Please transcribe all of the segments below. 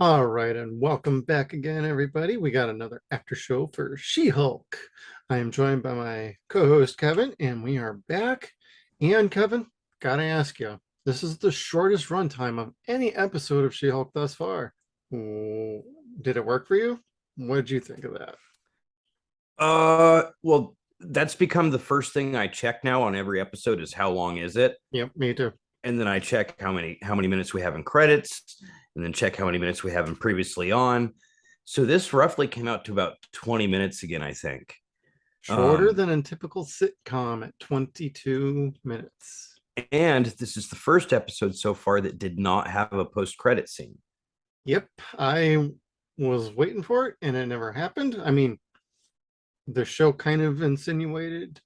All right, and welcome back again, everybody. We got another after show for She-Hulk. I am joined by my co-host Kevin, and we are back. And Kevin, gotta ask you, this is the shortest runtime of any episode of She-Hulk thus far. Did it work for you? What did you think of that? Well, that's become the first thing I check now on every episode is how long is it? Yep, me too. And then I check how many minutes we have in credits, and then check how many minutes we have in previously on. So this roughly came out to about 20 minutes again, I think. Shorter Um, than a typical sitcom at 22 minutes. and this is the first episode so far that did not have a post-credit scene. Yep, I was waiting for it, and it never happened. I mean, the show kind of insinuated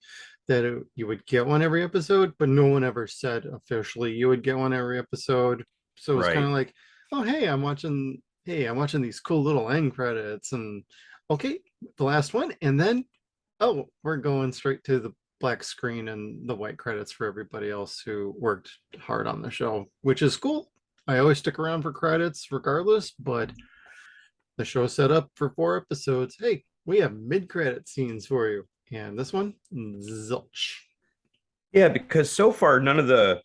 that you would get one every episode, but no one ever said officially you would get one every episode. So it was kind of Right. like, oh hey, I'm watching these cool little end credits, and okay, the last one, and then oh, we're going straight to the black screen and the white credits for everybody else who worked hard on the show, which is cool. I always stick around for credits regardless, but the show set up for 4 episodes. Hey, we have mid-credit scenes for you. And this one, zilch. Yeah, because so far none of the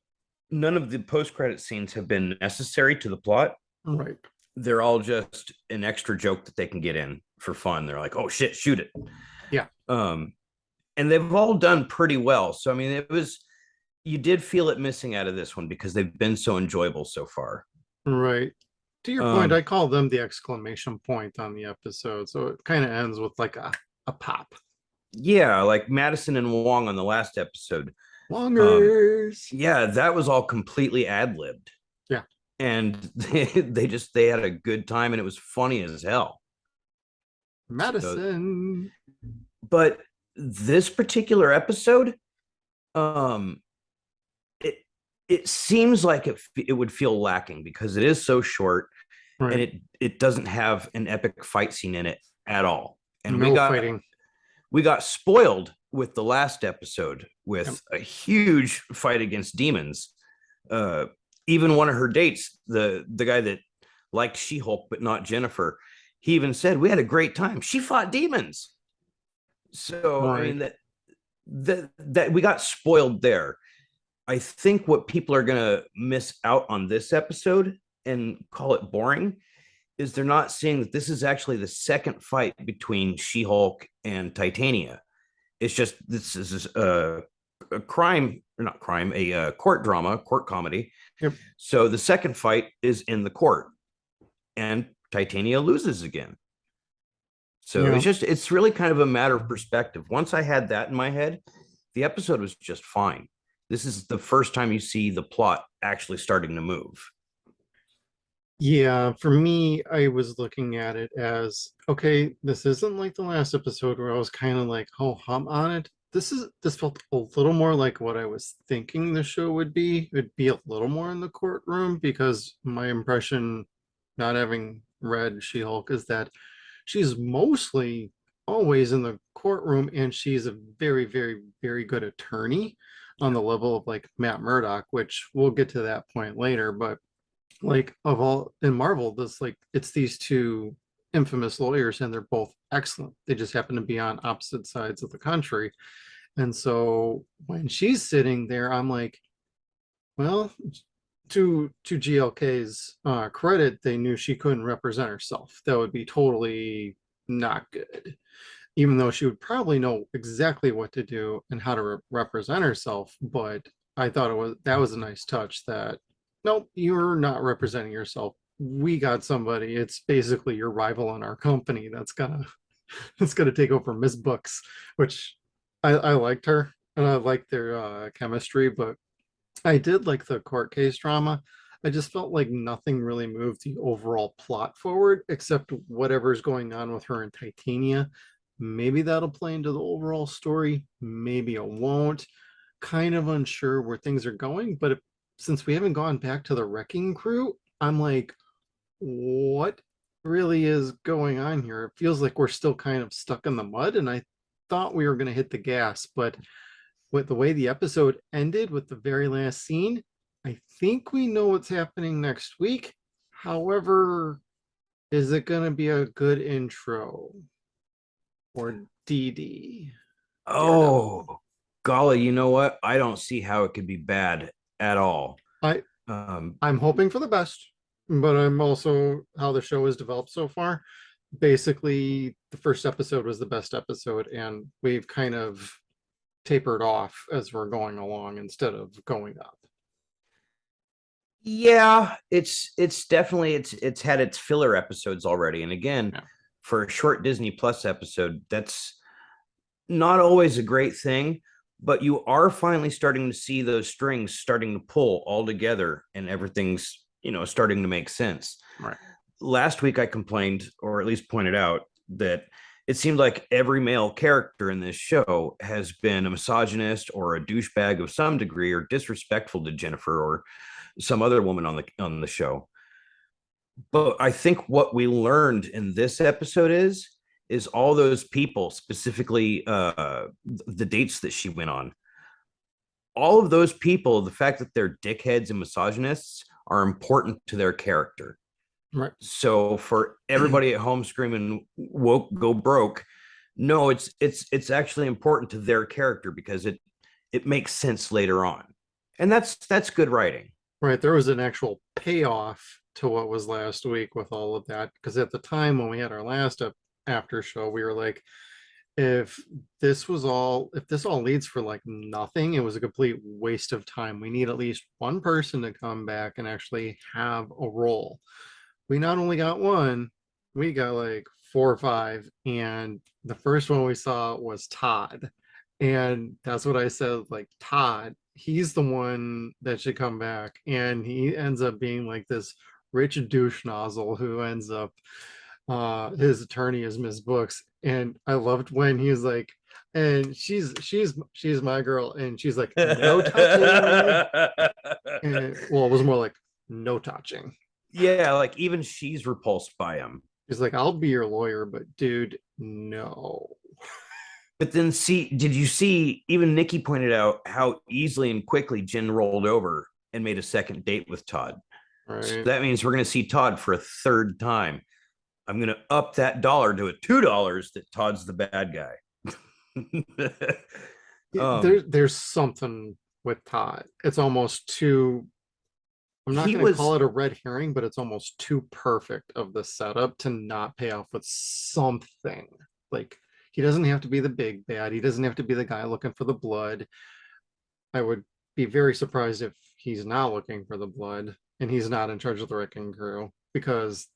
post-credit scenes have been necessary to the plot. Right. They're all just an extra joke that they can get in for fun. They're like, "Oh shit, shoot it." Yeah. Um, and they've all done pretty well. So I mean, you did feel it missing out of this one because they've been so enjoyable so far. Right. To your point, I Um, call them the exclamation point on the episode. So it kind of ends with like a pop. yeah, like Madison and Wong on the last episode. Um, Longers. yeah, that was all completely ad libbed, Yeah. and they had a good time, and it was funny as hell. So, Madison. but this particular episode, um, it it seems like it would feel lacking because it is so short and Right. it doesn't have an epic fight scene in it at all. And we No got fighting. we got spoiled with the last episode Yep. with a huge fight against demons. Uh, even one of her dates, the guy that liked She-Hulk but not Jennifer, he even said we had a great time. She fought demons. So I Right. mean that we got spoiled there. I think what people are gonna miss out on this episode and call it boring is they're not seeing that this is actually the second fight between She-Hulk and Titania. It's just this is a crime or not crime, a court drama, court comedy. Yep. So the second fight is in the court, and Titania loses again. So Yeah. it's really kind of a matter of perspective. Once I had that in my head, the episode was just fine. This is the first time you see the plot actually starting to move. Yeah, for me, I was looking at it as okay, this isn't like the last episode where I was kind of like, oh, hum on it. This felt a little more like what I was thinking the show would be. It'd be a little more in the courtroom because my impression, not having read She-Hulk, is that she's mostly always in the courtroom and she's a very, very, very good attorney on the level of like Matt Murdock, which we'll get to that point later, but like of all in Marvel, this like it's these two infamous lawyers and they're both excellent. They just happen to be on opposite sides of the country. And so when she's sitting there, I'm like, well, to GLK's credit, they knew she couldn't represent herself. That would be totally not good. Even though she would probably know exactly what to do and how to represent herself, but I thought that was a nice touch that nope, you're not representing yourself. We got somebody. It's basically your rival in our company that's gonna that's gonna take over Miss Books, which I liked her and I liked their chemistry, but I did like the court case drama. I just felt like nothing really moved the overall plot forward except whatever's going on with her and Titania. Maybe that'll play into the overall story. Maybe it won't. Kind of unsure where things are going, but since we haven't gone back to the wrecking crew, I'm like, what really is going on here? It feels like we're still kind of stuck in the mud, and I thought we were going to hit the gas, but with the way the episode ended with the very last scene, I think we know what's happening next week. However, Is it going to be a good intro for DD Oh, Daredevil? golly, you know what? I don't see how it could be bad at all. I Um, I'm hoping for the best, but I'm also how the show has developed so far. Basically, the first episode was the best episode, and we've kind of tapered off as we're going along instead of going up. yeah, it's definitely it's had its filler episodes already. And again, Yeah. for a short Disney Plus episode, that's not always a great thing, but you are finally starting to see those strings starting to pull all together and everything's, starting to make sense. Right. Last week I complained, or at least pointed out, that it seemed like every male character in this show has been a misogynist or a douchebag of some degree or disrespectful to Jennifer or some other woman on the show. But I think what we learned in this episode is all those people, specifically the dates that she went on, all of those people, the fact that they're dickheads and misogynists are important to their character. Right. So for everybody at home screaming woke go broke, no, it's actually important to their character because it makes sense later on. And that's good writing. Right. There was an actual payoff to what was last week with all of that. Because at the time when we had our last after show, we were like, if if this all leads for like nothing, it was a complete waste of time. We need at least one person to come back and actually have a role. We not only got one, we got like four or five. And the first one we saw was Todd. And that's what I said, like Todd, he's the one that should come back. And he ends up being like this rich douche nozzle who ends up his attorney is Miss Books. And I loved when he's like, and she's my girl, and she's like, no touching. And well, it was more like no touching. Yeah, like even she's repulsed by him. He's like, I'll be your lawyer, but dude, no. But then did you see even Nikki pointed out how easily and quickly Jen rolled over and made a second date with Todd. So Right. that means we're going to see Todd for a third time. I'm going to up that dollar to a $2 that Todd's the bad guy. There's something with Todd. It's almost too, I'm not He going to call was, it a red herring, but it's almost too perfect of the setup to not pay off with something. Like, he doesn't have to be the big bad. He doesn't have to be the guy looking for the blood. I would be very surprised if he's not looking for the blood and he's not in charge of the wrecking crew because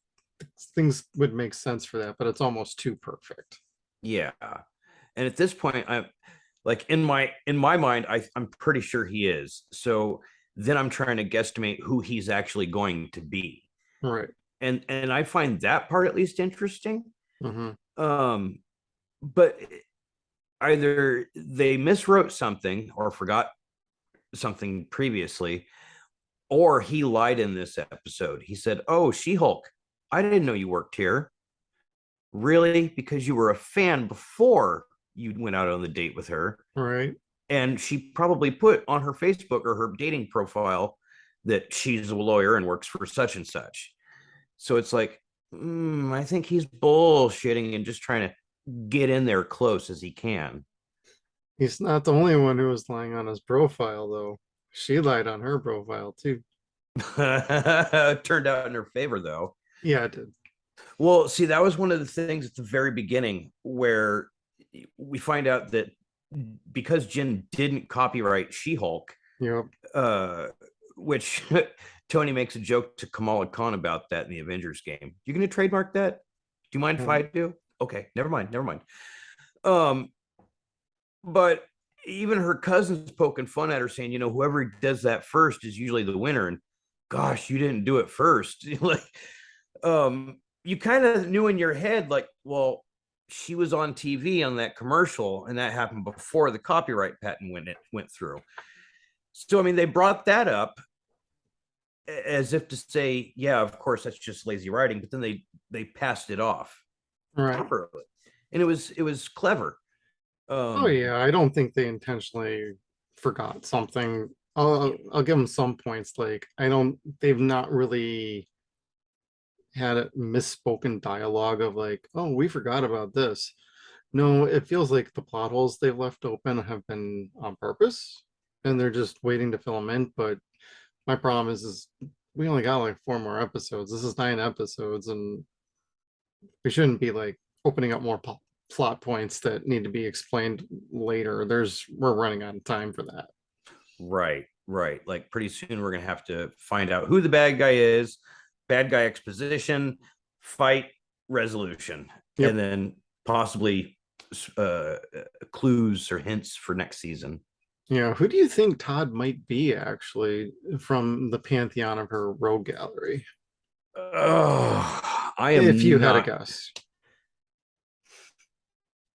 things would make sense for that, but it's almost too perfect. yeah. And at this point, I'm like in my mind, I'm pretty sure he is. So then I'm trying to guesstimate who he's actually going to be. Right. And I find that part at least interesting. Mm-hmm. Um, but either they miswrote something or forgot something previously, or he lied in this episode. He said, "Oh, She-Hulk, I didn't know you worked here." Really? Because you were a fan before you went out on the date with her. Right. And she probably put on her Facebook or her dating profile that she's a lawyer and works for such and such. So it's like, I think he's bullshitting and just trying to get in there close as he can. He's not the only one who was lying on his profile, though. She lied on her profile too. Turned out in her favor, though. Yeah, it did. Well, see, that was one of the things at the very beginning where we find out that because Jen didn't copyright She-Hulk, Yep. which Tony makes a joke to Kamala Khan about that in the Avengers game. You going to trademark that? Do you mind if I do? Okay, never mind. Um, but even her cousin's poking fun at her, saying, whoever does that first is usually the winner. And gosh, you didn't do it first. Like, you kind of knew in your head, like, well, she was on TV on that commercial, and that happened before the copyright patent went through. So, I mean, they brought that up as if to say, yeah, of course, that's just lazy writing. But then they passed it off Right. properly, and it was clever. Oh yeah, I don't think they intentionally forgot something. I'll give them some points. Like I don't, they've not really had a misspoken dialogue of like, oh, we forgot about this. No, it feels like the plot holes they've left open have been on purpose and they're just waiting to fill them in. But my problem is we only got like 4 more episodes. This is 9 episodes, and we shouldn't be like opening up more plot points that need to be explained later. We're running out of time for that. Right, right. Like pretty soon we're gonna have to find out who the bad guy is, bad guy exposition, fight, resolution, Yep. and then possibly uh, clues or hints for next season. Yeah, who do you think Todd might be actually from the pantheon of her rogue gallery? I If you am had a not. guess.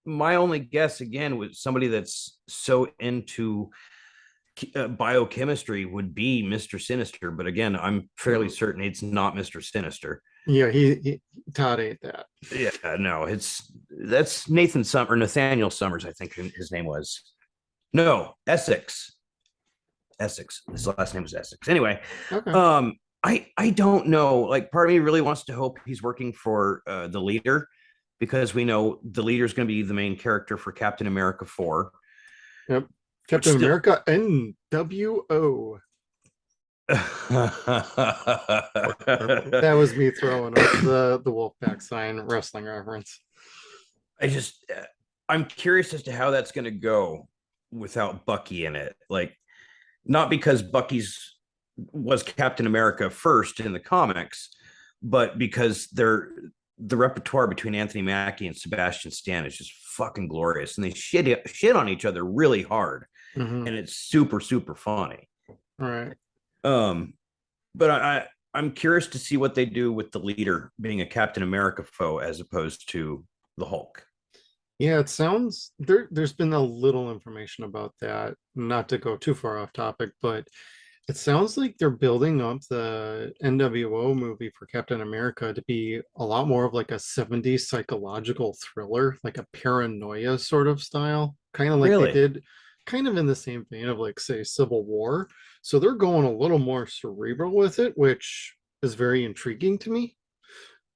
My only guess again was somebody that's so into biochemistry would be Mr. Sinister, but again, I'm fairly certain it's not Mr. Sinister. Yeah, he Todd ate that. Yeah, no, that's Nathaniel Summers, I think his name was. No, Essex. Essex. His last name was Essex. Anyway, Okay. I don't know. Like, part of me really wants to hope he's working for the leader, because we know the leader is going to be the main character for Captain America 4, Yep. which Captain still. America NWO. That was me throwing up the Wolfpack sign wrestling reference. I just, I'm curious as to how that's going to go without Bucky in it. Like, not because Bucky's was Captain America first in the comics, but because the repertoire between Anthony Mackie and Sebastian Stan is just fucking glorious, and they shit on each other really hard, Mm-hmm. and it's super super funny. All right. Um, but I'm curious to see what they do with the leader being a Captain America foe as opposed to the Hulk. Yeah, it sounds there's been a little information about that. Not to go too far off topic, but it sounds like they're building up the NWO movie for Captain America to be a lot more of like a 70s psychological thriller, like a paranoia sort of style, kind of like they Really? did, kind of in the same vein of like, say, Civil War. So they're going a little more cerebral with it, which is very intriguing to me.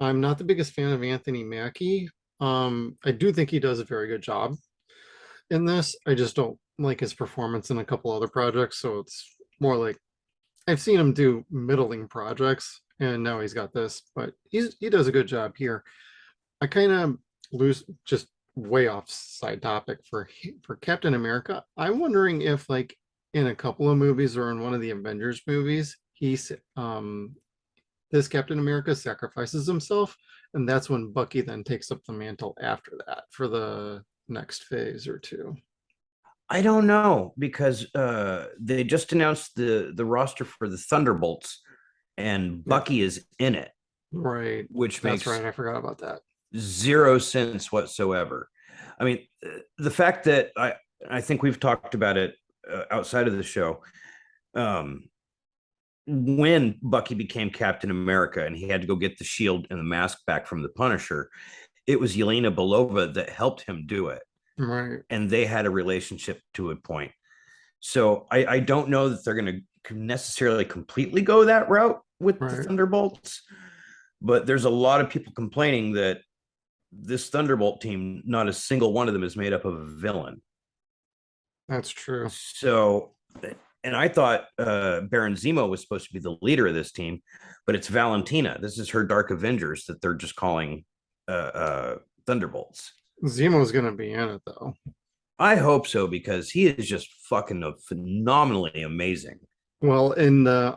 I'm not the biggest fan of Anthony Mackie. I do think he does a very good job in this. I just don't like his performance in a couple other projects, so it's more like I've seen him do middling projects, and now he's got this, but he does a good job here. I kind of lose just way off side topic for Captain America. I'm wondering if like in a couple of movies or in one of the Avengers movies, he's this Captain America sacrifices himself, and that's when Bucky then takes up the mantle after that for the next phase or two. I don't know, because they just announced the roster for the Thunderbolts, and Yep. Bucky is in it, Right. which That's makes right. I forgot about that. zero sense whatsoever. I mean, the fact that I think we've talked about it outside of the show. Um, when Bucky became Captain America and he had to go get the shield and the mask back from the Punisher, it was Yelena Belova that helped him do it, Right. and they had a relationship to a point. So I don't know that they're going to necessarily completely go that route with the Right. Thunderbolts, but there's a lot of people complaining that this Thunderbolt team, not a single one of them is made up of a villain. That's true. So, and I thought Baron Zemo was supposed to be the leader of this team, but it's Valentina. This is her Dark Avengers that they're just calling Thunderbolts. Zemo's gonna be in it though. I hope so, because he is just fucking phenomenally amazing. Well, in their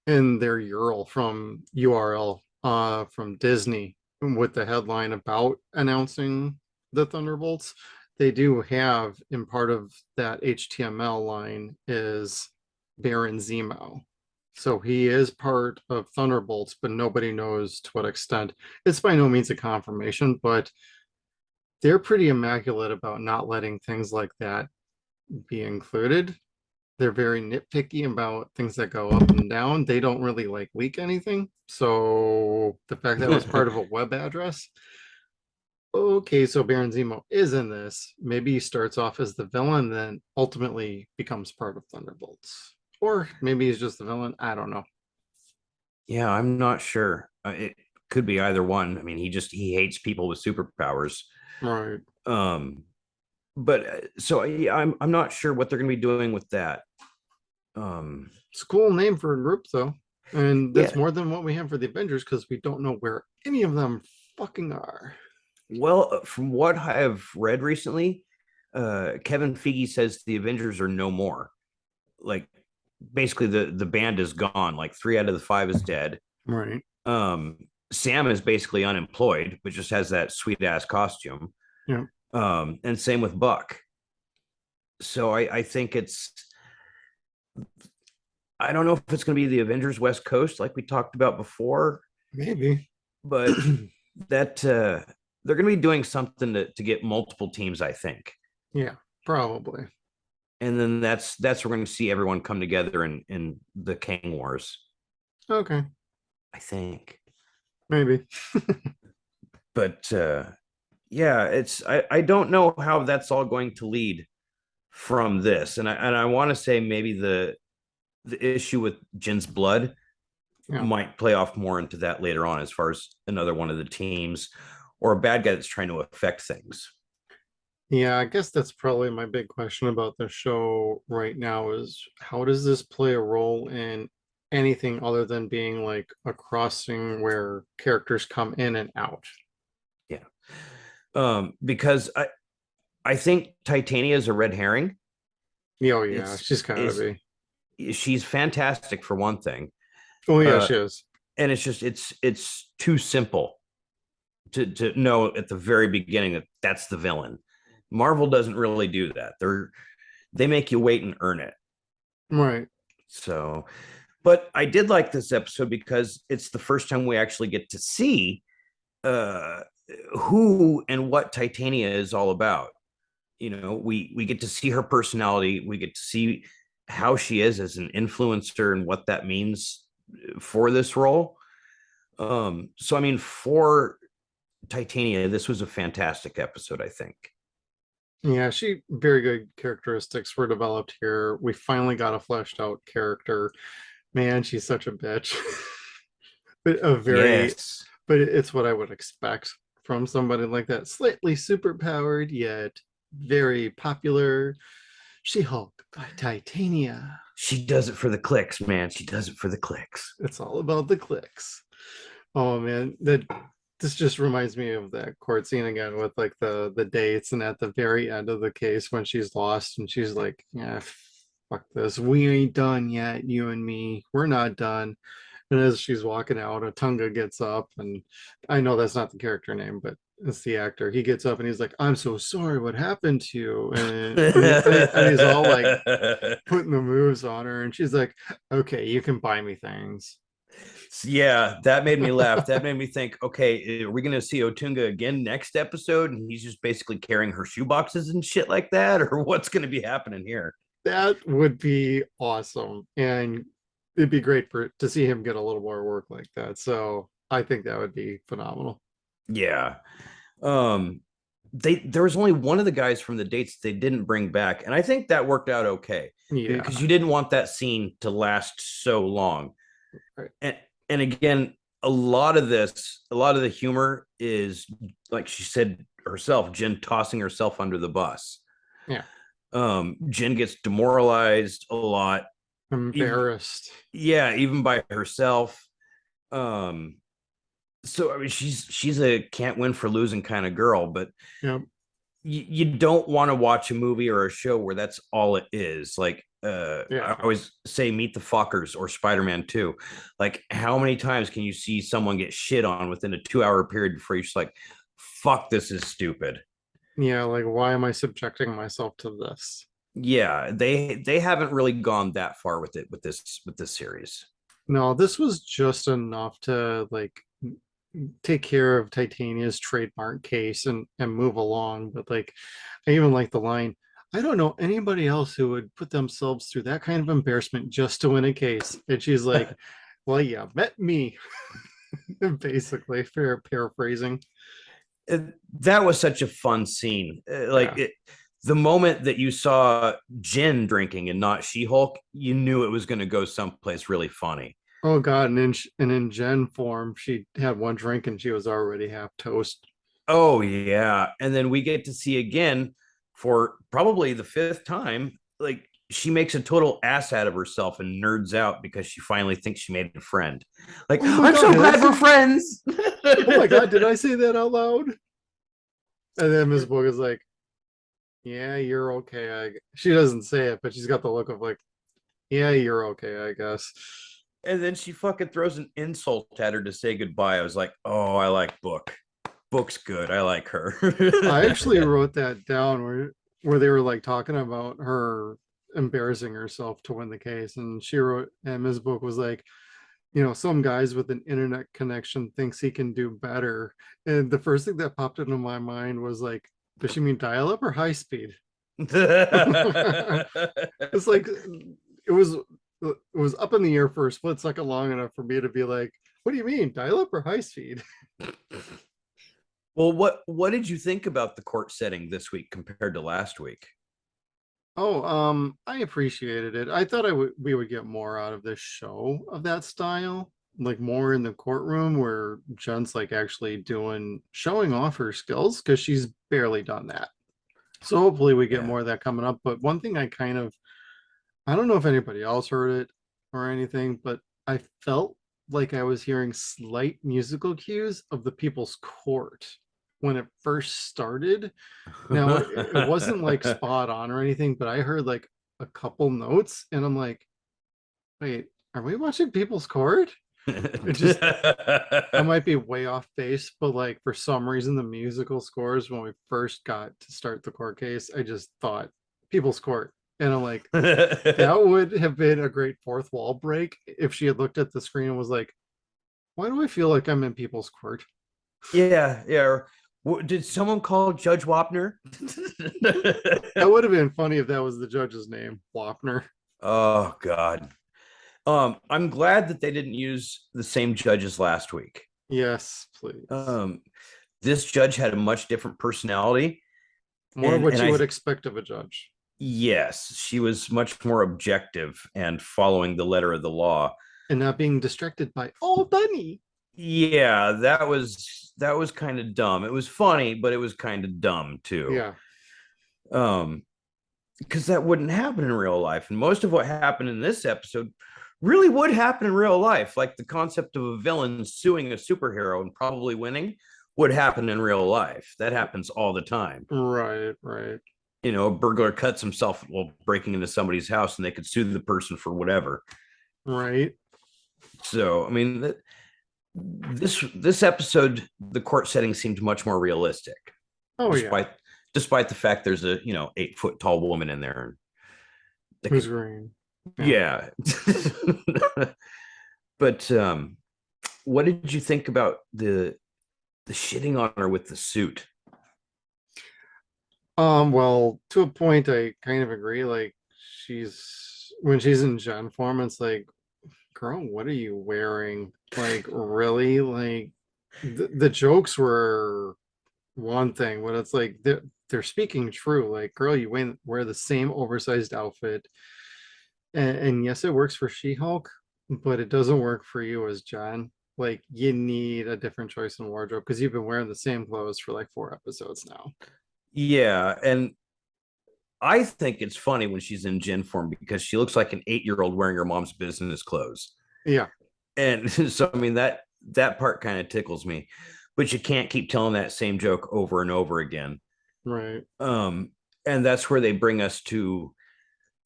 URL from URL from Disney with the headline about announcing the Thunderbolts, they do have in part of that HTML line is Baron Zemo. So he is part of Thunderbolts, but nobody knows to what extent. It's by no means a confirmation, but they're pretty immaculate about not letting things like that be included. They're very nitpicky about things that go up and down. They don't really like leak anything. So the fact that was part of a web address. Okay, so Baron Zemo is in this. Maybe he starts off as the villain, then ultimately becomes part of Thunderbolts. Or maybe he's just the villain. I don't know. Yeah, I'm not sure. Could be either one. I mean, he hates people with superpowers. Right. Um, but so yeah, I'm not sure what they're going to be doing with that. Um, It's a cool name for a group, though. And that's yeah. more than what we have for the Avengers because we don't know where any of them fucking are. Well, from what I've read recently, Kevin Feige says the Avengers are no more. Like basically the band is gone. Like 3 out of the 5 is dead. Right. Um, Sam is basically unemployed, but just has that sweet ass costume. Yeah. And same with Buck. So I think I don't know if it's going to be the Avengers West Coast like we talked about before, Maybe. but that they're going to be doing something to get multiple teams, I think. Yeah, probably. And then that's we're going to see everyone come together in the Kang Wars, Okay. I think. Maybe. But yeah, I don't know how that's all going to lead from this, and I want to say maybe the issue with Jin's blood Yeah. might play off more into that later on, as far as another one of the teams or a bad guy that's trying to affect things. Yeah, I guess that's probably my big question about the show right now is how does this play a role in anything other than being like a crossing where characters come in and out? Yeah, because I think Titania is a red herring. Yeah, oh yeah, It's she's gotta is be. she's fantastic for one thing, Oh yeah, uh, she is. and it's too simple to know at the very beginning that that's the villain. Marvel doesn't really do that. They make you wait and earn it. Right. So, but I did like this episode because it's the first time we actually get to see uh who and what Titania is all about. You know, we get to see her personality, we get to see how she is as an influencer and what that means for this role. So I mean, for Titania, this was a fantastic episode, I think. Yeah, she very good characteristics were developed here. We finally got a fleshed out character. Man, she's such a bitch. But a very Yes. but it's what I would expect from somebody like that. Slightly super powered yet very popular. She-Hulk by Titania. She does it for the clicks, man. She does it for the clicks. It's all about the clicks. Oh man, that this just reminds me of that court scene again with like the dates and at the very end of the case when she's lost and she's like, yeah, fuck this. We ain't done yet, you and me. We're not done. And as she's walking out, Atunga gets up, and I know that's not the character name, but it's the actor. He gets up and he's like, "I'm so sorry. What happened to you?" And he's all like putting the moves on her, and she's like, "Okay, you can buy me things." Yeah, that made me laugh. That made me think, okay, are we going to see Otunga again next episode? And he's just basically carrying her shoeboxes and shit like that? Or what's going to be happening here? That would be awesome, and it'd be great for to see him get a little more work like that. So I think that would be phenomenal. Yeah. Um, there was only one of the guys from the dates they didn't bring back. And I think that worked out okay Yeah. because you didn't want that scene to last so long. Right. And again, a lot of the humor is like she said herself, Jen tossing herself under the bus. Yeah. Jen gets demoralized a lot. Embarrassed. Yeah, even by herself. Um, so I mean, she's a can't win for losing kind of girl, but Yep. you don't want to watch a movie or a show where that's all it is. Like Yeah. I always say Meet the Fockers or Spider-Man 2. Like how many times can you see someone get shit on within a 2 hour period before you're just like, fuck, this is stupid. Yeah, like why am I subjecting myself to this? Yeah, they haven't really gone that far with it with this series. No, this was just enough to like take care of Titania's trademark case and move along. But like I even like the line, I don't know anybody else who would put themselves through that kind of embarrassment just to win a case. And she's like, well, yeah, met me. Basically, fair paraphrasing. That was such a fun scene. Yeah. The moment that you saw Jen drinking and not She-Hulk, you knew it was going to go someplace really funny. Oh God, and in Gen form, she had one drink and she was already half toast. Oh yeah, and then we get to see again for probably the fifth time, like she makes a total ass out of herself and nerds out because she finally thinks she made a friend. Like, Oh my I'm God, so did I glad we're say? friends. Oh my God, did I say that out loud? And then Miss Book is like, "Yeah, you're okay." She doesn't say it, but she's got the look of like, "Yeah, you're okay, I guess." And then she fucking throws an insult at her to say goodbye. I was like, oh, I like Book. Book's good. I like her. I actually wrote that down where they were like talking about her embarrassing herself to win the case, and she wrote, and Ms. Book was like, some guys with an internet connection thinks he can do better. And the first thing that popped into my mind was like, does she mean dial up or high speed? It's like it was up in the air for a split second long enough for me to be like, what do you mean, dial up or high speed? Well, what did you think about the court setting this week compared to last week? Oh, I appreciated it. I thought we would get more out of this show of that style, like more in the courtroom where Jen's like actually showing off her skills because she's barely done that. So hopefully we get Yeah. more of that coming up. But one thing I don't know if anybody else heard it or anything, but I felt like I was hearing slight musical cues of the People's Court when it first started. Now, it wasn't like spot on or anything, but I heard like a couple notes and I'm like, wait, are we watching People's Court? It just, I might be way off base, but like for some reason, the musical scores when we first got to start the court case, I just thought People's Court. And I'm like, that would have been a great fourth wall break if she had looked at the screen and was like, why do I feel like I'm in People's Court? Yeah, yeah. Did someone call Judge Wapner? That would have been funny if that was the judge's name, Wapner. Oh God. I'm glad that they didn't use the same judge as last week. Yes, please. Um, this judge had a much different personality, More of and what you I would expect of a judge. yes, she was much more objective and following the letter of the law. And not being distracted by, oh, bunny. Yeah, that was kind of dumb. It was funny, but it was kind of dumb too. Yeah. Um, because that wouldn't happen in real life. And most of what happened in this episode really would happen in real life. Like the concept of a villain suing a superhero and probably winning would happen in real life. That happens all the time. Right, right, A burglar cuts himself while breaking into somebody's house and they could sue the person for whatever. right. So, I mean, this episode, the court setting seemed much more realistic, Oh, yeah. despite despite the fact there's a 8 foot tall woman in there. They Who's could, green? Yeah. yeah. But what did you think about the shitting on her with the suit? Well, to a point, I kind of agree. Like, when she's in Gen form, it's like, girl, what are you wearing? Like, really? Like, the jokes were one thing, but it's like they're speaking true. Like, girl, you wear the same oversized outfit, and yes, it works for She-Hulk, but it doesn't work for you as John. Like, you need a different choice in wardrobe because you've been wearing the same clothes for like 4 episodes now. Yeah, and I think it's funny when she's in gin form because she looks like an 8-year-old wearing her mom's business clothes. Yeah, And so I mean that part kind of tickles me. But you can't keep telling that same joke over and over again. right. Um, and that's where they bring us to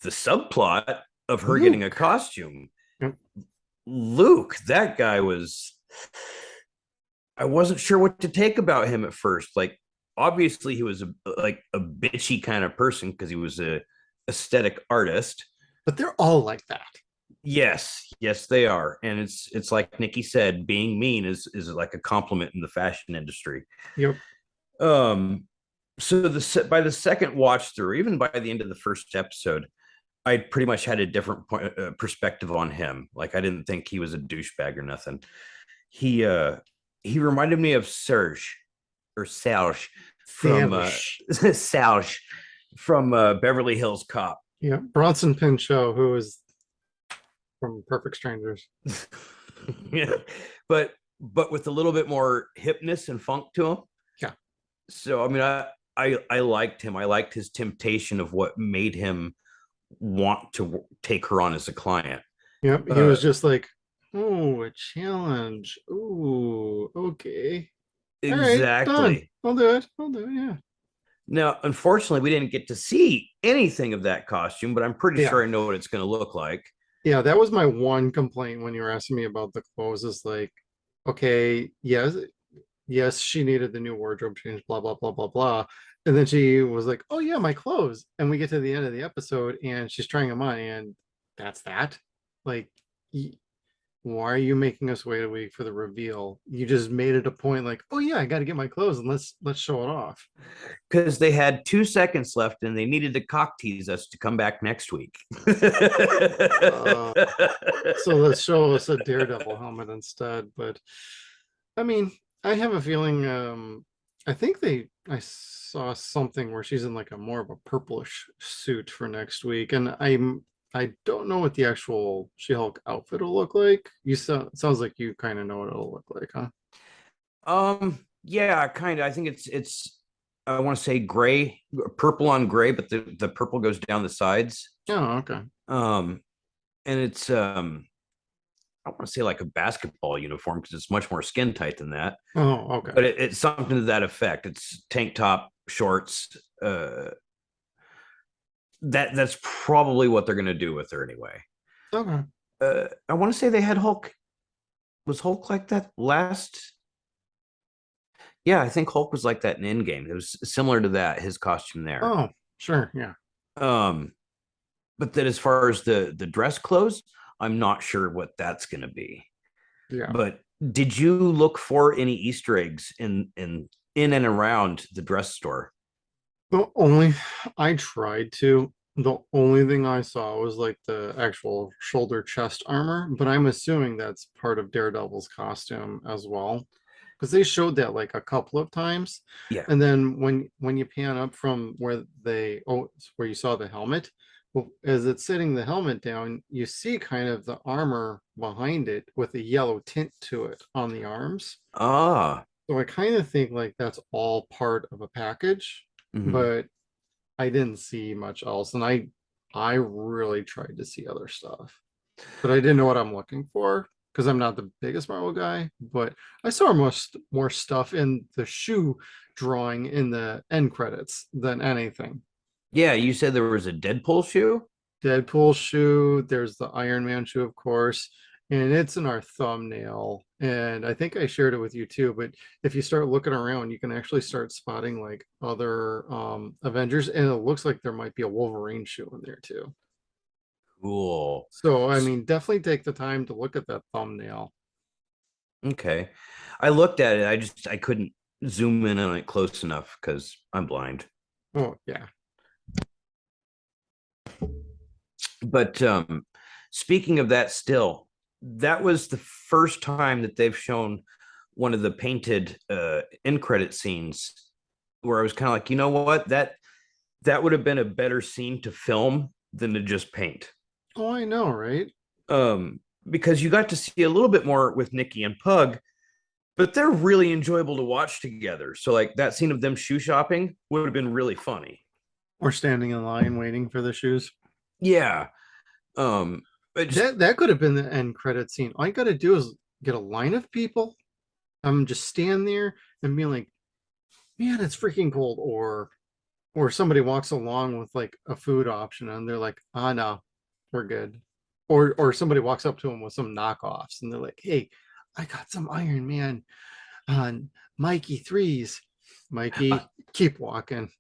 the subplot of her getting a Luke. costume. Yep. Luke, that guy was, I wasn't sure what to take about him at first. Like, obviously, he was like a bitchy kind of person because he was a aesthetic artist. But they're all like that. Yes, they are, and it's like Nikki said, being mean is like a compliment in the fashion industry. Yep. Um, so by the second watch through, even by the end of the first episode, I pretty much had a different perspective on him. Like I didn't think he was a douchebag or nothing. He reminded me of Serge from Savage. Serge from Beverly Hills Cop. Yeah. Bronson Pinchot, who is from Perfect Strangers. Yeah, but with a little bit more hipness and funk to him. Yeah. So I mean, I liked him. I liked his temptation of what made him want to take her on as a client. Yep. He Uh, was just like, oh, a challenge. Ooh, okay. All right, done. exactly. I'll do it. I'll do it. Yeah. Now, unfortunately, we didn't get to see anything of that costume, but I'm pretty Yeah. sure I know what it's going to look like. Yeah. That was my one complaint when you were asking me about the clothes is like, okay, yes, yes, she needed the new wardrobe change, blah, blah, blah, blah, blah. And then she was like, oh, yeah, my clothes. And we get to the end of the episode and she's trying them on, and that's that. Like, why are you making us wait a week for the reveal? You just made it a point like, oh, yeah, I got to get my clothes and let's show it off. Because they had 2 seconds left and they needed to cock tease us to come back next week. Uh, so let's show us a Daredevil helmet instead. But I mean, I have a feeling. I think I saw something where she's in like a more of a purplish suit for next week, and I don't know what the actual She-Hulk outfit will look like. Sounds like you kind of know what it'll look like, huh? Yeah, kind of. I think it's I want to say gray, purple on gray, but the purple goes down the sides. Oh, okay. Um, and it's I want to say like a basketball uniform because it's much more skin tight than that. Oh, okay. But it's something to that effect. It's tank top, shorts. That's probably what they're gonna do with her anyway. Okay. I want to say they had Hulk. Was Hulk like that last? Yeah, I think Hulk was like that in Endgame. It was similar to that, his costume there. Oh, sure. Yeah. Um, but then as far as the dress clothes, I'm not sure what that's gonna be. Yeah. But did you look for any Easter eggs in and around the dress store? The only I tried to. The only thing I saw was like the actual shoulder chest armor, but I'm assuming that's part of Daredevil's costume as well, because they showed that like a couple of times. Yeah. And then when you pan up from where you saw the helmet, well, as it's sitting the helmet down, you see kind of the armor behind it with a yellow tint to it on the arms. Ah. So I kind of think like that's all part of a package, Mhm. but I didn't see much else, and I really tried to see other stuff, but I didn't know what I'm looking for because I'm not the biggest Marvel guy. But I saw more stuff in the shoe drawing in the end credits than anything. Yeah, you said there was a Deadpool shoe. Deadpool shoe, there's the Iron Man shoe, of course, and it's in our thumbnail. And I think I shared it with you too. But if you start looking around, you can actually start spotting like other Avengers, and it looks like there might be a Wolverine shoe in there too. Cool. So I mean, definitely take the time to look at that thumbnail. Okay. I looked at it. I couldn't zoom in on it close enough because I'm blind. Oh yeah. But speaking of that, still, that was the first time that they've shown one of the painted end credit scenes where I was kind of like, you know what, that would have been a better scene to film than to just paint. Oh, I know, right? Because you got to see a little bit more with Nikki and Pug, but they're really enjoyable to watch together. So like that scene of them shoe shopping would have been really funny. Or standing in line waiting for the shoes. Yeah. Um, but just That could have been the end credit scene. All you got to do is get a line of people. Just stand there and be like, man, it's freaking cold. Or somebody walks along with like a food option and they're like, ah, no, we're good. Or somebody walks up to them with some knockoffs and they're like, hey, I got some Iron Man on Mikey threes. Mikey, keep walking.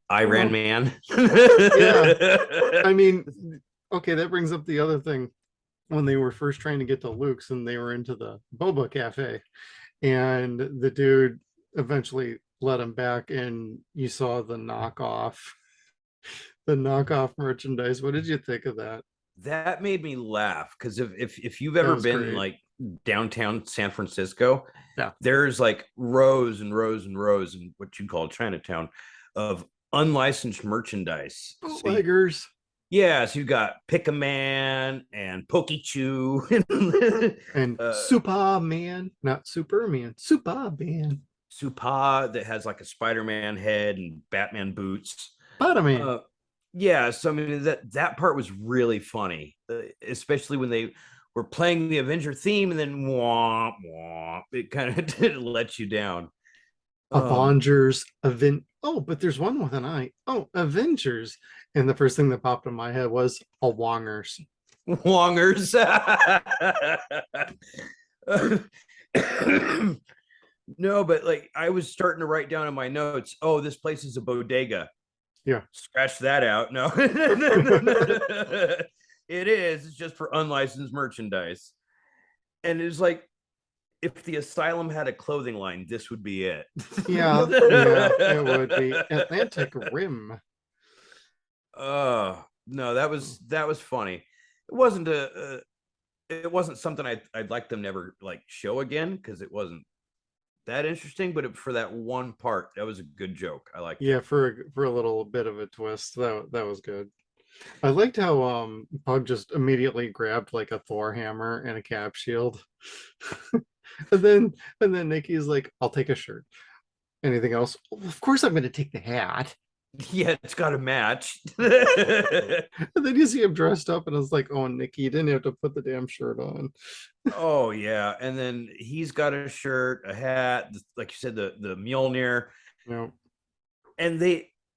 Iron Well, Man. yeah. I mean, okay, that brings up the other thing when they were first trying to get to Luke's and they were into the Boba Cafe, and the dude eventually let him back, and you saw the knockoff merchandise. What did you think of that? That made me laugh because if you've That ever was been great. like downtown San Francisco, Yeah. there's like rows and rows and rows in what you call Chinatown of unlicensed merchandise. So Bootleggers. Yeah, so you got Pick a Man and Pokey Chew. And uh, Superman, not Superman, Superman, Supa that has like a Spider-Man head and Batman boots. Spider-Man. Uh, yeah, so I mean that part was really funny, especially when they were playing the Avenger theme and then womp womp. It kind of did let you down. Um, Avengers, Oh, but there's one with an I. Oh, Avengers. And the first thing that popped in my head was a Wongers. Wongers. No, but like I was starting to write down in my notes, oh, this place is a bodega. Yeah. Scratch that out. No, it is. It's just for unlicensed merchandise. And it's like, if the asylum had a clothing line, this would be it. Yeah, yeah, it would be Atlantic Rim. No, that was funny. It wasn't it wasn't something I'd like them never like show again because it wasn't that interesting. But for that one part, that was a good joke. I liked it. Yeah, for a little bit of a twist. That was good. I liked how Pug just immediately grabbed like a Thor hammer and a cap shield. and then Nikki's like, I'll take a shirt. Anything else? "Well, of course I'm gonna take the hat." Yeah, it's got a match. And then you see him dressed up and it's like, oh, Nikki, you didn't have to put the damn shirt on. Oh yeah, and then he's got a shirt, a hat, like you said, the Mjolnir, You know, and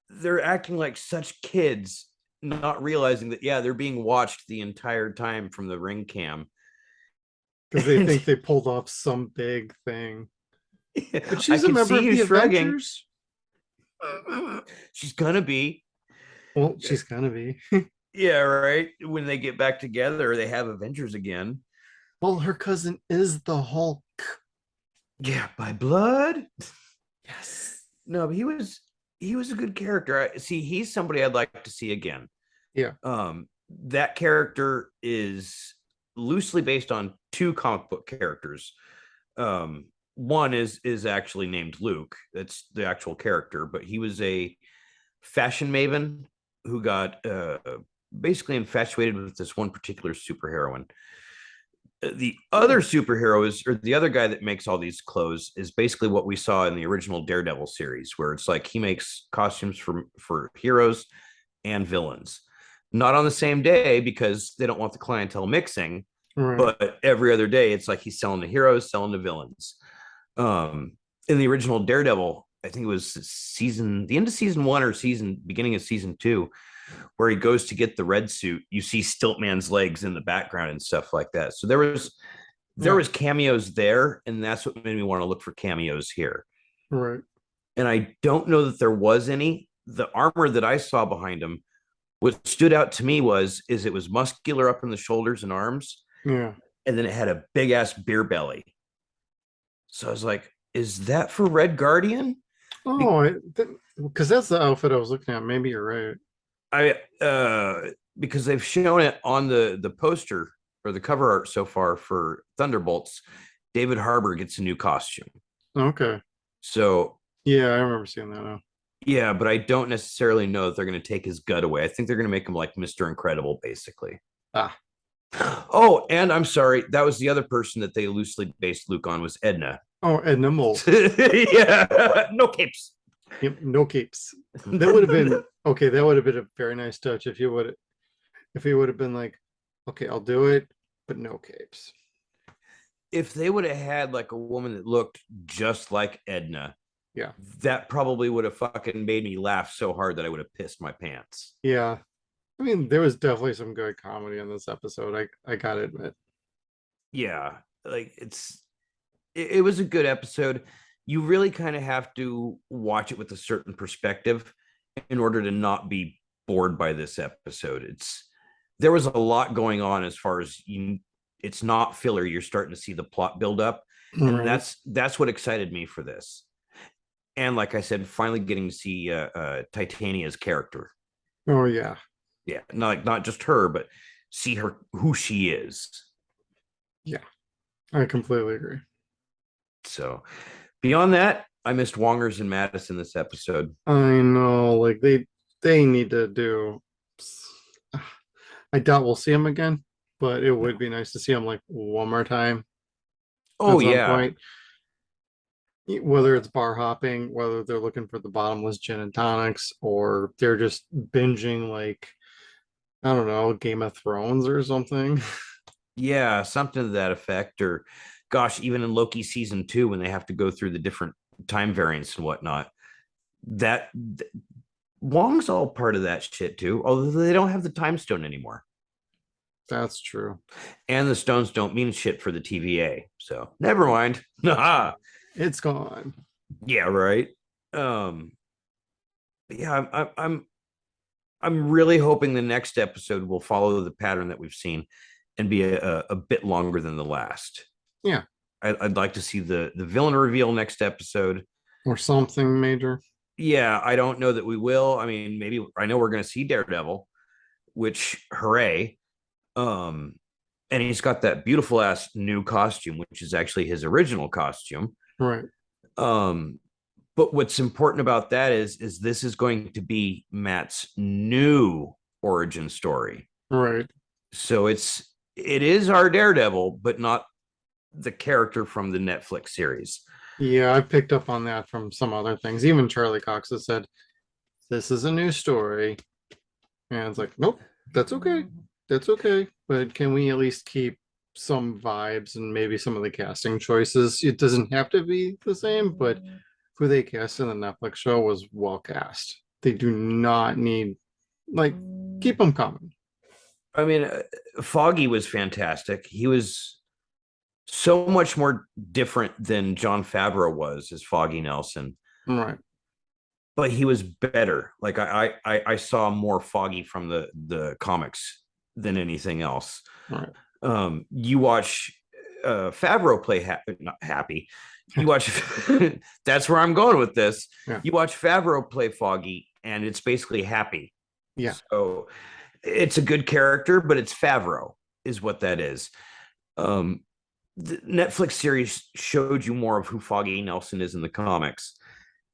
they're acting like such kids, not realizing that yeah, they're being watched the entire time from the ring cam. because they think they pulled off some big thing. But I she's a can member see of you the shrugging. Avengers. She's gonna be. Well, she's gonna be. Yeah, right. When they get back together, they have Avengers again. Well, her cousin is the Hulk. Yeah, by blood. Yes. No, but he was a good character. See, he's somebody I'd like to see again. Yeah. That character is loosely based on two comic book characters. One is actually named Luke. That's the actual character, but he was a fashion maven who got basically infatuated with this one particular superheroine. The other superhero is, or the other guy that makes all these clothes is basically what we saw in the original Daredevil series, where it's like he makes costumes for heroes and villains, not on the same day because they don't want the clientele mixing, Right. but every other day it's like he's selling the heroes, selling the villains. In the original Daredevil, I think it was the end of season one or beginning of season two, where he goes to get the red suit, you see Stiltman's legs in the background and stuff like that. So there Yeah. was cameos there, and that's what made me want to look for cameos here. Right. And I don't know that there was any. The armor that I saw behind him, what stood out to me is it was muscular up in the shoulders and arms, Yeah. and then it had a big ass beer belly. So I was like, is that for Red Guardian? Oh, because that's the outfit I was looking at. Maybe you're right. Because they've shown it on the poster or the cover art so far for Thunderbolts. David Harbour gets a new costume. Okay. So Yeah, I remember seeing that now. yeah, but I don't necessarily know that they're going to take his gut away. I think they're going to make him like Mr. Incredible, basically. Ah. Oh, and I'm sorry, that was the other person that they loosely based Luke on was Edna. Oh, Edna Mole. Yeah, no capes. Yep, no capes. That would have been okay. That would have been a very nice touch if he would have been like, okay, I'll do it, but no capes. If they would have had like a woman that looked just like Edna, Yeah. that probably would have fucking made me laugh so hard that I would have pissed my pants. Yeah. I mean, there was definitely some good comedy in this episode. I gotta admit. Yeah, like it was a good episode. You really kind of have to watch it with a certain perspective in order to not be bored by this episode. There was a lot going on as far as it's not filler. You're starting to see the plot build up, and Right. that's what excited me for this. And like I said, finally getting to see Titania's character. Oh yeah. Yeah, not just her, but see her who she is. Yeah. I completely agree. So beyond that, I missed Wongers and Madison this episode. I know, like they need to do I doubt we'll see him again, but it would be nice to see him like one more time Oh at some yeah. point. Whether it's bar hopping, whether they're looking for the bottomless gin and tonics, or they're just binging like I don't know, Game of Thrones or something. Yeah, something to that effect. Or gosh, even in Loki season 2, when they have to go through the different time variants and whatnot, that Wong's all part of that shit too, although they don't have the time stone anymore. That's true. And the stones don't mean shit for the TVA. So never mind. yeah, It's gone. right. Um, yeah, I'm really hoping the next episode will follow the pattern that we've seen and be a bit longer than the last. Yeah. I'd like to see the villain reveal next episode. Or something major. Yeah, I don't know that we will. I mean, maybe I know we're going to see Daredevil, which hooray. Um, and he's got that beautiful ass new costume, which is actually his original costume. Right. Um, but what's important about that is this is going to be Matt's new origin story. Right. So it is our Daredevil, but not the character from the Netflix series. Yeah, I picked up on that from some other things. Even Charlie Cox has said, this is a new story. And it's like, nope, that's okay. That's okay. But can we at least keep some vibes and maybe some of the casting choices? It doesn't have to be the same, but who they cast in the Netflix show was well cast. They do not need, like, keep them coming. I mean, Foggy was fantastic. He was so much more different than John Favreau was as Foggy Nelson, Right. but he was better. Like I saw more Foggy from the comics than anything else. Right. You watch Favreau play not happy. You watch that's where I'm going with this. Yeah. You watch Favreau play Foggy, and it's basically happy. Yeah. So it's a good character, but it's Favreau is what that is. The Netflix series showed you more of who Foggy Nelson is in the comics.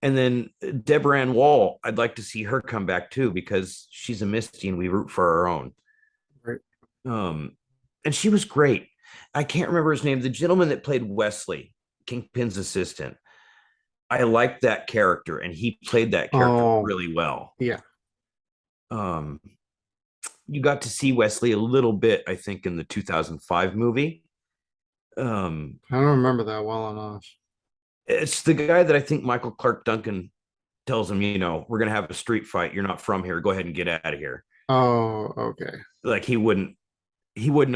And then Deborah Ann Wall, I'd like to see her come back too, because she's a Misty and we root for our own. Right. And she was great. I can't remember his name. The gentleman that played Wesley, Kingpin's assistant. I liked that character, and he played that character really well. Yeah. You got to see Wesley a little bit, I think, in the 2005 movie. I don't remember that well enough. It's the guy that I think Michael Clark Duncan tells him, we're going to have a street fight. You're not from here. Go ahead and get out of here. Oh, okay. Like he wouldn't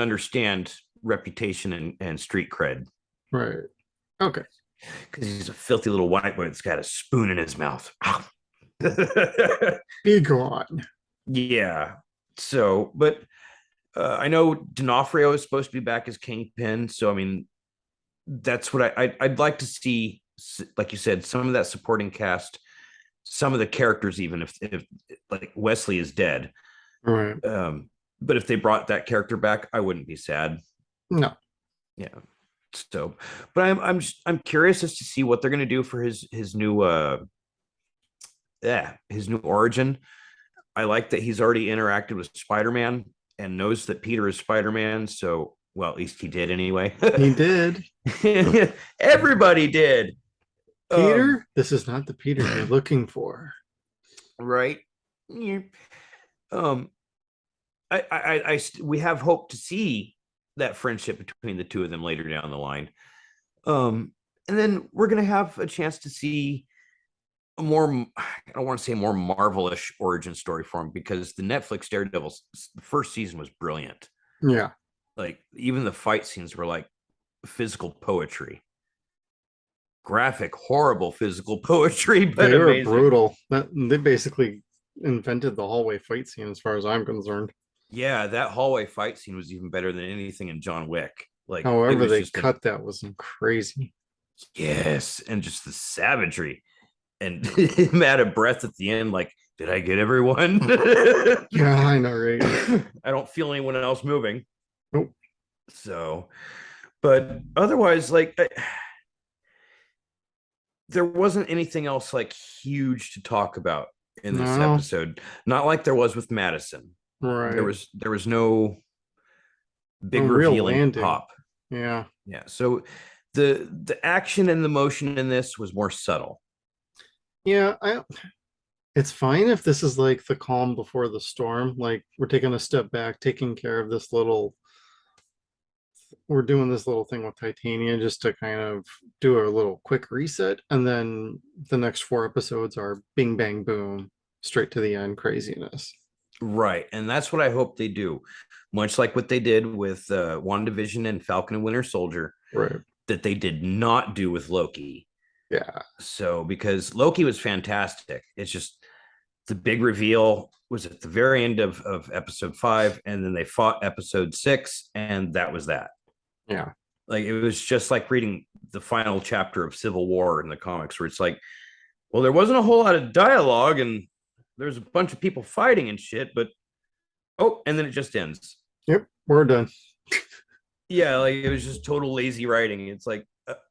understand reputation and street cred. Right. Okay. Because he's a filthy little white boy that's got a spoon in his mouth. Be gone. Yeah. So, but I know D'Onofrio is supposed to be back as Kingpin. So, I mean, that's what I'd like to see. Like you said, some of that supporting cast, some of the characters, even if like Wesley is dead. Right. But if they brought that character back, I wouldn't be sad. No. Yeah. So, but I'm curious as to see what they're going to do for his new his new origin. I like that he's already interacted with Spider-Man and knows that Peter is Spider-Man. So, well, at least he did anyway. He did. Everybody did. Peter, this is not the Peter you're looking for. Right. Yeah. We have hope to see that friendship between the two of them later down the line. And then we're going to have a chance to see a more, I don't want to say more Marvel-ish origin story for him, because the Netflix Daredevil first season was brilliant. Yeah. Like even the fight scenes were like physical poetry. Graphic, horrible physical poetry, but they were amazing. brutal. They basically invented the hallway fight scene as far as I'm concerned. Yeah, that hallway fight scene was even better than anything in John Wick. Like, however they cut that was crazy. Yes, and just the savagery, and him out of breath at the end. Like, did I get everyone? Yeah, I know, right? I don't feel anyone else moving. Nope. So, but otherwise, like, there wasn't anything else like huge to talk about in this episode. Not like there was with Madison. Right. There was no A big real revealing landing. pop. Yeah. Yeah. So the action and the motion in this was more subtle. Yeah, it's fine if this is like the calm before the storm. Like we're taking a step back, taking care of this little we're doing this little thing with Titania just to kind of do a little quick reset, and then the next four episodes are bing bang boom, straight to the end craziness. Right. And that's what I hope they do. Much like what they did with WandaVision and Falcon and Winter Soldier, Right. that they did not do with Loki. Yeah. So, because Loki was fantastic, it's just the big reveal was at the very end of episode 5, and then they fought episode 6, and that was that. Yeah. Like, it was just like reading the final chapter of Civil War in the comics, where it's like, well, there wasn't a whole lot of dialogue, and there's a bunch of people fighting and shit, but oh, and then it just ends. Yep. We're done. Yeah, like it was just total lazy writing. It's like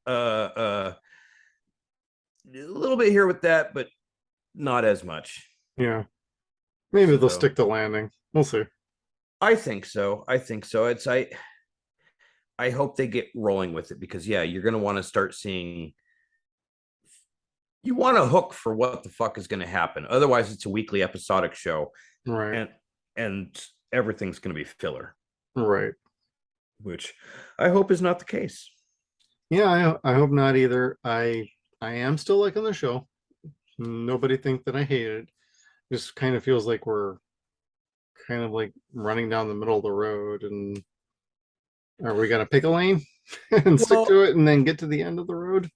a little bit here with that, but not as much. Yeah. Maybe they'll So stick the landing. We'll see. I think so. I think so. I hope they get rolling with it, because yeah, you're gonna want to start seeing, you want a hook for what the fuck is gonna happen. Otherwise, it's a weekly episodic show, Right. and everything's gonna be filler, Right. which I hope is not the case. Yeah, I hope not either. I am still liking the show. Nobody think that I hate it. Just kind of feels like we're kind of like running down the middle of the road, and are we gonna pick a lane and stick Well, to it and then get to the end of the road?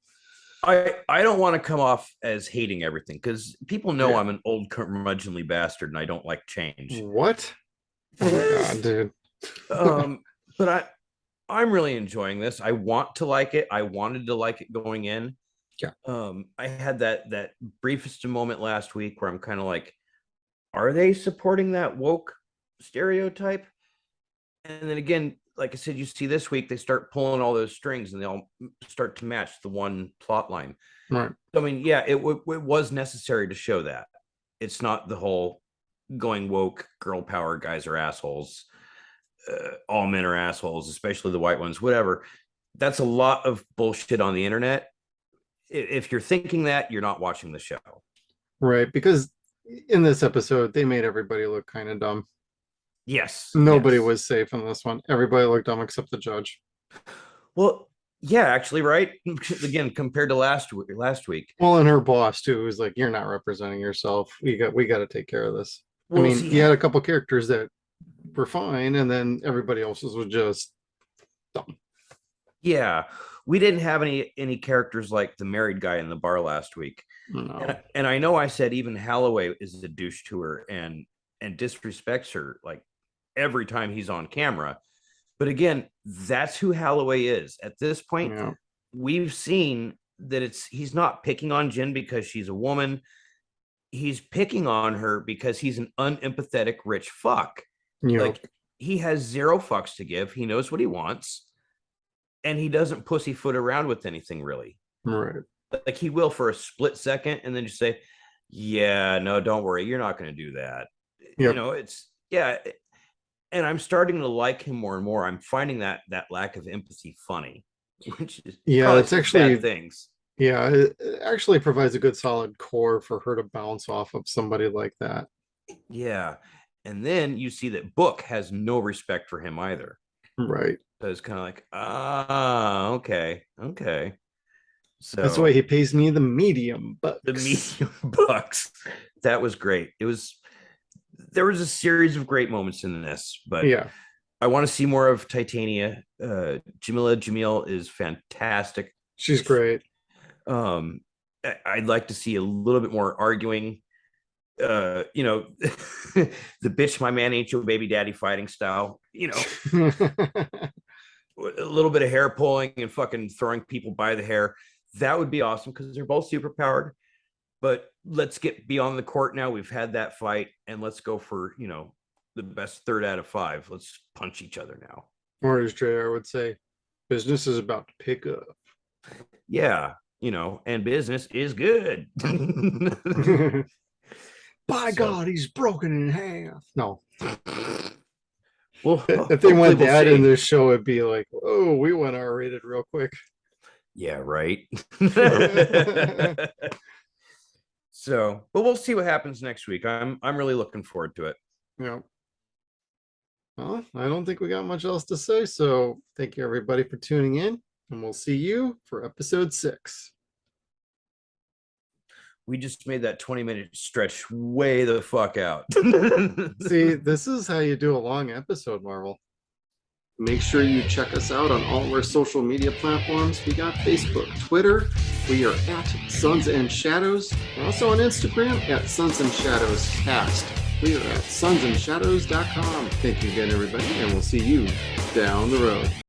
I don't want to come off as hating everything, because people know Yeah. I'm an old curmudgeonly bastard and I don't like change. What? Oh my god, dude. um, but I'm really enjoying this. I want to like it. I wanted to like it going in. Yeah. I had that briefest moment last week where I'm kind of like, are they supporting that woke stereotype? And then again, like I said, you see this week they start pulling all those strings and they all start to match the one plot line. Right. I mean, yeah, it was necessary to show that. It's not the whole going woke, girl power, guys are assholes, all men are assholes, especially the white ones, whatever. That's a lot of bullshit on the internet. If you're thinking that, you're not watching the show. Right. Because in this episode, they made everybody look kind of dumb. Yes, Nobody yes. was safe in this one. Everybody looked dumb except the judge. Well, yeah, actually, right. Again, compared to last week. Well, and her boss too was like, "You're not representing yourself. We got to take care of this." I Well, mean, see, you had a couple characters that were fine, and then everybody else's was just dumb. yeah, we didn't have any characters like the married guy in the bar last week, No. and I know I said even Holloway is a douche to her and disrespects her like every time he's on camera. But again, that's who Holloway is. At this point, Yeah. we've seen that he's not picking on Jen because she's a woman. He's picking on her because he's an unempathetic rich fuck. Yep. Like, he has zero fucks to give. He knows what he wants, and he doesn't pussyfoot around with anything really. Right. Like, he will for a split second and then just say, yeah, no, don't worry, you're not going to do that. Yep. It's, yeah. And I'm starting to like him more and more. I'm finding that lack of empathy funny, which is Yeah, probably it's actually bad things. yeah, it actually provides a good solid core for her to bounce off of somebody like that. Yeah. And then you see that Book has no respect for him either. Right. So it's kind of like, okay, okay. That's why So he pays me the medium the bucks. medium bucks, that was great. There was a series of great moments in this, but Yeah, I want to see more of Titania. Jamila Jamil is fantastic. she's great. Um, I'd like to see a little bit more arguing. The bitch, my man ain't your baby daddy fighting style. A little bit of hair pulling and fucking throwing people by the hair. That would be awesome because they're both super powered. But let's get beyond the court now. We've had that fight, and let's go for the best third out of five. Let's punch each other now. Or as JR would say, business is about to pick up. Yeah, and business is good. by God, he's broken in half. No. Well, If they went that in see. this show, it'd be like, oh, we went R-rated real quick. Yeah, right. So, but we'll see what happens next week. I'm really looking forward to it. Yeah. Well, I don't think we got much else to say. So thank you everybody for tuning in, and we'll see you for episode 6. We just made that 20-minute stretch way the fuck out. See, this is how you do a long episode, Marvel. Make sure you check us out on all of our social media platforms. We got Facebook, Twitter. We are at Suns and Shadows. We're also on Instagram at Suns and Shadows Cast. We are at sunsandshadows.com. Thank you again, everybody, and we'll see you down the road.